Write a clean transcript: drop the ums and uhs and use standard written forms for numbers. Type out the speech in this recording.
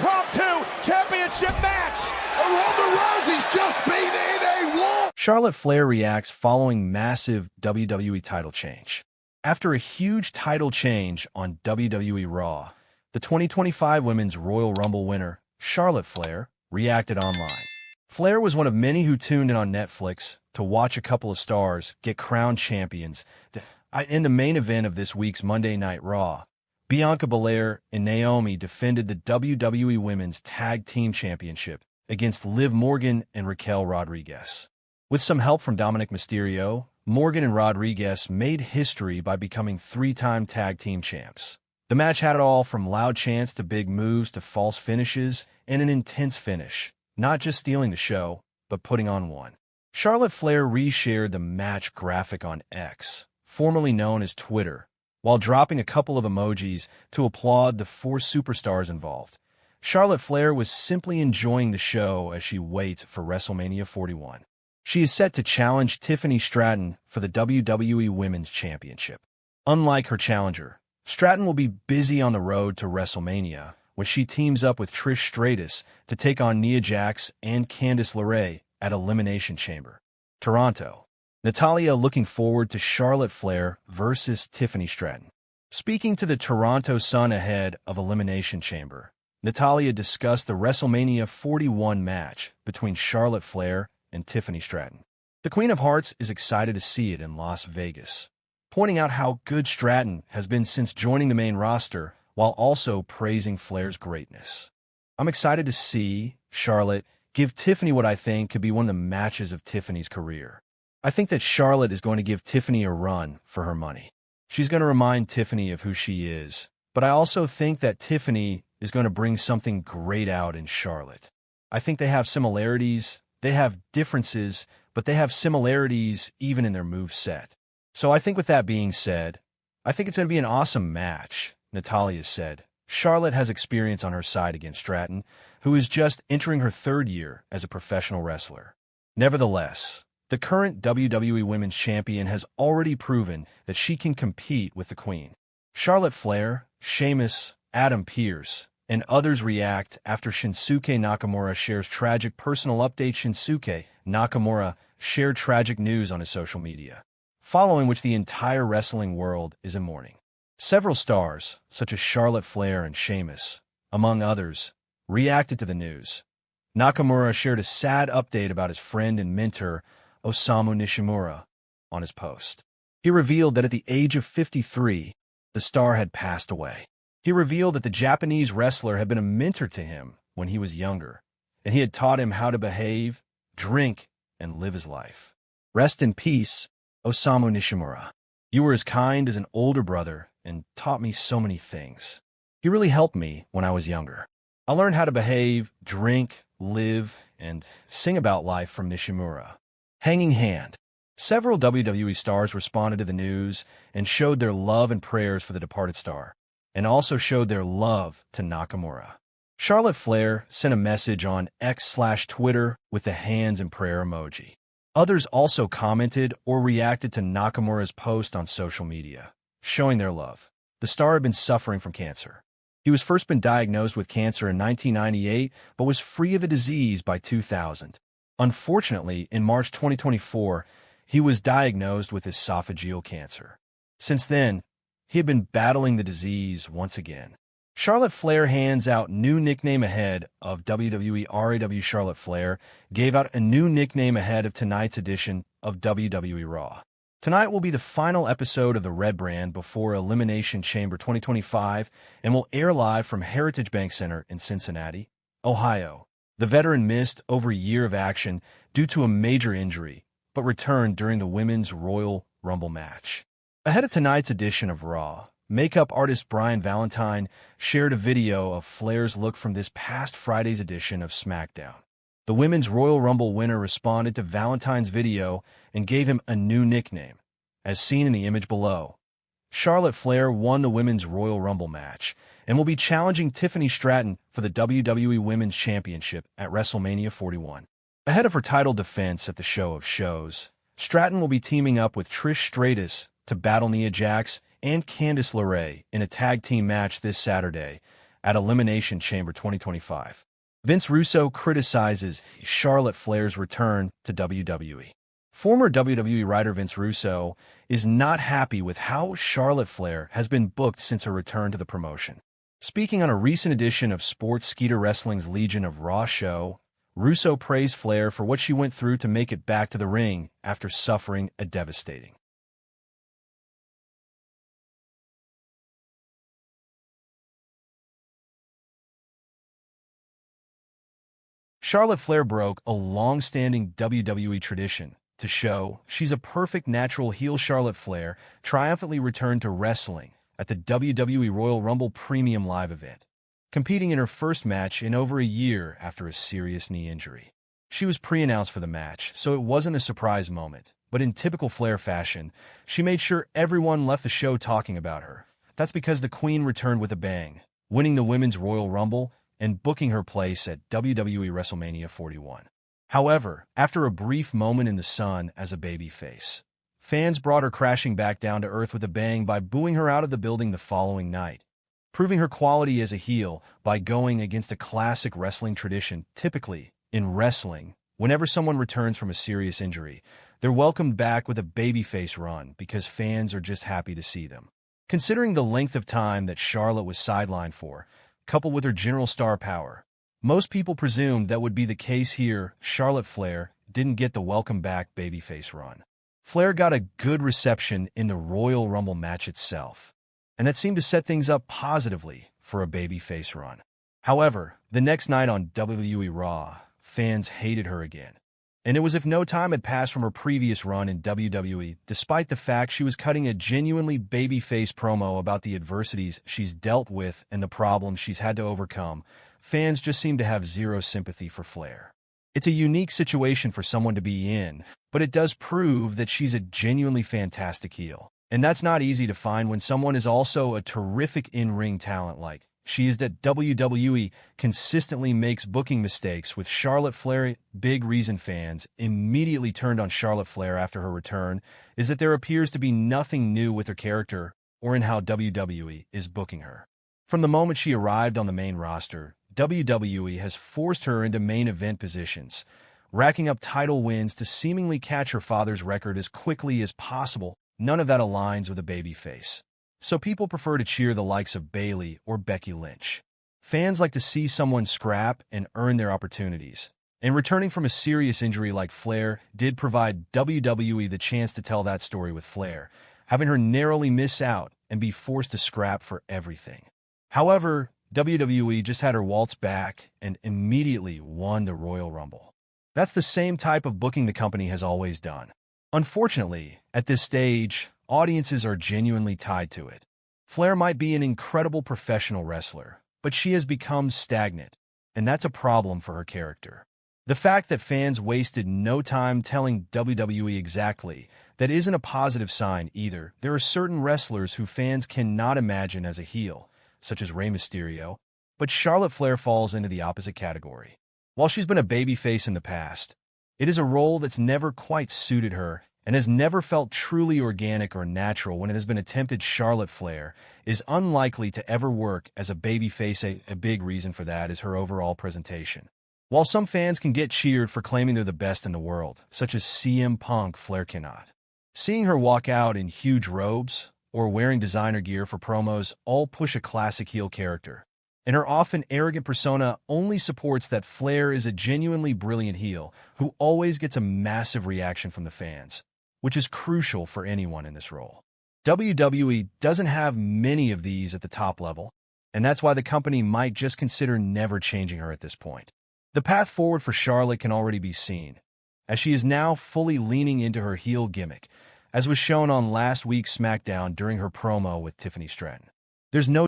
impromptu championship match. Ronda Rousey's just been in a war. Charlotte Flair reacts following massive WWE title change. After a huge title change on WWE Raw, the 2025 Women's Royal Rumble winner, Charlotte Flair, reacted online. Flair was one of many who tuned in on Netflix to watch a couple of stars get crowned champions. In the main event of this week's Monday Night Raw, Bianca Belair and Naomi defended the WWE Women's Tag Team Championship against Liv Morgan and Raquel Rodriguez. With some help from Dominic Mysterio, Morgan and Rodriguez made history by becoming three-time tag team champs. The match had it all from loud chants to big moves to false finishes and an intense finish, not just stealing the show, but putting on one. Charlotte Flair reshared the match graphic on X, formerly known as Twitter, while dropping a couple of emojis to applaud the four superstars involved. Charlotte Flair was simply enjoying the show as she waits for WrestleMania 41. She is set to challenge Tiffany Stratton for the WWE Women's Championship. Unlike her challenger, Stratton will be busy on the road to WrestleMania when she teams up with Trish Stratus to take on Nia Jax and Candice LeRae at Elimination Chamber. Toronto. Natalia looking forward to Charlotte Flair versus Tiffany Stratton. Speaking to the Toronto Sun ahead of Elimination Chamber, Natalia discussed the WrestleMania 41 match between Charlotte Flair and Tiffany Stratton. The Queen of Hearts is excited to see it in Las Vegas, pointing out how good Stratton has been since joining the main roster while also praising Flair's greatness. I'm excited to see Charlotte give Tiffany what I think could be one of the matches of Tiffany's career. I think that Charlotte is going to give Tiffany a run for her money. She's going to remind Tiffany of who she is, but I also think that Tiffany is going to bring something great out in Charlotte. I think they have similarities, they have differences, but they have similarities even in their moveset. So I think with that being said, I think it's going to be an awesome match, Natalia said. Charlotte has experience on her side against Stratton, who is just entering her third year as a professional wrestler. Nevertheless, the current WWE Women's Champion has already proven that she can compete with the Queen. Charlotte Flair, Sheamus, Adam Pearce, and others react after Shinsuke Nakamura shares tragic personal update. Shinsuke Nakamura shared tragic news on his social media, following which the entire wrestling world is in mourning. Several stars, such as Charlotte Flair and Sheamus, among others, reacted to the news. Nakamura shared a sad update about his friend and mentor, Osamu Nishimura, on his post. He revealed that at the age of 53, the star had passed away. He revealed that the Japanese wrestler had been a mentor to him when he was younger, and he had taught him how to behave, drink, and live his life. Rest in peace, Osamu Nishimura. You were as kind as an older brother and taught me so many things. He really helped me when I was younger. I learned how to behave, drink, live, and sing about life from Nishimura. Hanging hand. Several WWE stars responded to the news and showed their love and prayers for the departed star, and also showed their love to Nakamura. Charlotte Flair sent a message on X/Twitter with the hands and prayer emoji. Others also commented or reacted to Nakamura's post on social media, showing their love. The star had been suffering from cancer. He was first been diagnosed with cancer in 1998, but was free of the disease by 2000. Unfortunately, in March 2024, he was diagnosed with esophageal cancer. Since then, he had been battling the disease once again. Charlotte Flair hands out new nickname ahead of WWE RAW. Charlotte Flair gave out a new nickname ahead of tonight's edition of WWE Raw. Tonight will be the final episode of the Red Brand before Elimination Chamber 2025 and will air live from Heritage Bank Center in Cincinnati, Ohio. The veteran missed over a year of action due to a major injury, but returned during the Women's Royal Rumble match. Ahead of tonight's edition of Raw, makeup artist Brian Valentine shared a video of Flair's look from this past Friday's edition of SmackDown. The Women's Royal Rumble winner responded to Valentine's video and gave him a new nickname, as seen in the image below. Charlotte Flair won the Women's Royal Rumble match and will be challenging Tiffany Stratton for the WWE Women's Championship at WrestleMania 41. Ahead of her title defense at the Show of Shows, Stratton will be teaming up with Trish Stratus to battle Nia Jax and Candice LeRae in a tag team match this Saturday at Elimination Chamber 2025. Vince Russo criticizes Charlotte Flair's return to WWE. Former WWE writer Vince Russo is not happy with how Charlotte Flair has been booked since her return to the promotion. Speaking on a recent edition of Sports Skeeter Wrestling's Legion of Raw show, Russo praised Flair for what she went through to make it back to the ring after suffering a devastating. Charlotte Flair broke a long-standing WWE tradition to show she's a perfect natural heel. Charlotte Flair triumphantly returned to wrestling at the WWE Royal Rumble Premium Live event, competing in her first match in over a year after a serious knee injury. She was pre-announced for the match, so it wasn't a surprise moment, but in typical Flair fashion, she made sure everyone left the show talking about her. That's because the Queen returned with a bang, winning the Women's Royal Rumble and booking her place at WWE WrestleMania 41. However, after a brief moment in the sun as a babyface, fans brought her crashing back down to earth with a bang by booing her out of the building the following night, proving her quality as a heel by going against a classic wrestling tradition. Typically, in wrestling, whenever someone returns from a serious injury, they're welcomed back with a babyface run because fans are just happy to see them. Considering the length of time that Charlotte was sidelined for, coupled with her general star power, most people presumed that would be the case here. Charlotte Flair didn't get the welcome back babyface run. Flair got a good reception in the Royal Rumble match itself, and that seemed to set things up positively for a babyface run. However, the next night on WWE Raw, fans hated her again, and it was as if no time had passed from her previous run in WWE, despite the fact she was cutting a genuinely babyface promo about the adversities she's dealt with and the problems she's had to overcome. Fans just seem to have zero sympathy for Flair. It's a unique situation for someone to be in, but it does prove that she's a genuinely fantastic heel. And that's not easy to find when someone is also a terrific in-ring talent like she is. That WWE consistently makes booking mistakes with Charlotte Flair. Big reason fans immediately turned on Charlotte Flair after her return is that there appears to be nothing new with her character or in how WWE is booking her. From the moment she arrived on the main roster, WWE has forced her into main event positions, racking up title wins to seemingly catch her father's record as quickly as possible. None of that aligns with a babyface, so people prefer to cheer the likes of Bayley or Becky Lynch. Fans like to see someone scrap and earn their opportunities, and returning from a serious injury like Flair did provide WWE the chance to tell that story with Flair, having her narrowly miss out and be forced to scrap for everything. However, WWE just had her waltz back and immediately won the Royal Rumble. That's the same type of booking the company has always done. Unfortunately, at this stage, audiences are genuinely tied to it. Flair might be an incredible professional wrestler, but she has become stagnant, and that's a problem for her character. The fact that fans wasted no time telling WWE exactly that isn't a positive sign either. There are certain wrestlers who fans cannot imagine as a heel, such as Rey Mysterio, but Charlotte Flair falls into the opposite category. While she's been a babyface in the past, it is a role that's never quite suited her and has never felt truly organic or natural when it has been attempted. Charlotte Flair is unlikely to ever work as a babyface. A big reason for that is her overall presentation. While some fans can get cheered for claiming they're the best in the world, such as CM Punk, Flair cannot. Seeing her walk out in huge robes or wearing designer gear for promos all push a classic heel character, and her often arrogant persona only supports that Flair is a genuinely brilliant heel who always gets a massive reaction from the fans, which is crucial for anyone in this role. WWE doesn't have many of these at the top level, and that's why the company might just consider never changing her at this point. The path forward for Charlotte can already be seen, as she is now fully leaning into her heel gimmick, as was shown on last week's SmackDown during her promo with Tiffany Stratton. There's no